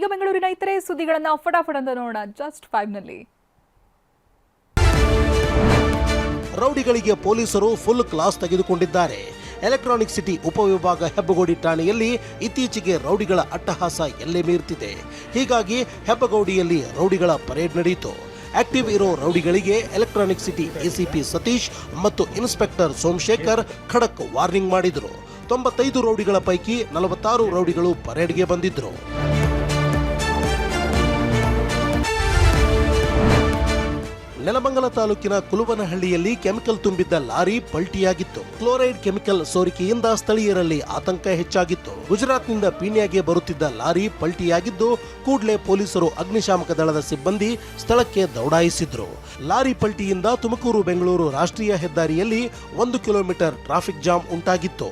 ಈಗ ಬೆಂಗಳೂರಿನ ಇತರೆ ಸುದ್ದಿಗಳನ್ನು ಫಟಾಫಟ್ ಅಂತ ನೋಡೋಣ ಜಸ್ಟ್ 5 ನಲ್ಲಿ. ರೌಡಿಗಳಿಗೆ ಪೊಲೀಸರು ಫುಲ್ ಕ್ಲಾಸ್ ತೆಗೆದುಕೊಂಡಿದ್ದಾರೆ. ಎಲೆಕ್ಟ್ರಾನಿಕ್ ಸಿಟಿ ಉಪವಿಭಾಗ ಹೆಬ್ಬಗೋಡಿ ಠಾಣೆಯಲ್ಲಿ ಇತ್ತೀಚೆಗೆ ರೌಡಿಗಳ ಅಟ್ಟಹಾಸ ಎಲ್ಲೇ ಮೀರ್ತಿದೆ. ಹೀಗಾಗಿ ಹೆಬ್ಬಗೋಡಿಯಲ್ಲಿ ರೌಡಿಗಳ ಪರೇಡ್ ನಡೆಯಿತು. ಆಕ್ಟಿವ್ ಇರೋ ರೌಡಿಗಳಿಗೆ ಎಲೆಕ್ಟ್ರಾನಿಕ್ ಸಿಟಿ ಎಸಿಪಿ ಸತೀಶ್ ಮತ್ತು ಇನ್ಸ್ಪೆಕ್ಟರ್ ಸೋಮಶೇಖರ್ ಖಡಕ್ ವಾರ್ನಿಂಗ್ ಮಾಡಿದ್ರು. 95 ರೌಡಿಗಳ ಪೈಕಿ 46 ರೌಡಿಗಳು ಪರೇಡ್ಗೆ ಬಂದಿದ್ರು. ನೆಲಮಂಗಲ ತಾಲೂಕಿನ ಕುಲುವನಹಳ್ಳಿಯಲ್ಲಿ ಕೆಮಿಕಲ್ ತುಂಬಿದ್ದ ಲಾರಿ ಪಲ್ಟಿಯಾಗಿತ್ತು. ಕ್ಲೋರೈಡ್ ಕೆಮಿಕಲ್ ಸೋರಿಕೆಯಿಂದ ಸ್ಥಳೀಯರಲ್ಲಿ ಆತಂಕ ಹೆಚ್ಚಾಗಿತ್ತು. ಗುಜರಾತ್ನಿಂದ ಪೀಣ್ಯಗೆ ಬರುತ್ತಿದ್ದ ಲಾರಿ ಪಲ್ಟಿಯಾಗಿದ್ದು ಕೂಡಲೇ ಪೊಲೀಸರು ಅಗ್ನಿಶಾಮಕ ದಳದ ಸಿಬ್ಬಂದಿ ಸ್ಥಳಕ್ಕೆ ದೌಡಾಯಿಸಿದ್ರು. ಲಾರಿ ಪಲ್ಟಿಯಿಂದ ತುಮಕೂರು ಬೆಂಗಳೂರು ರಾಷ್ಟ್ರೀಯ ಹೆದ್ದಾರಿಯಲ್ಲಿ 1 ಕಿಲೋಮೀಟರ್ ಟ್ರಾಫಿಕ್ ಜಾಮ್ ಉಂಟಾಗಿತ್ತು.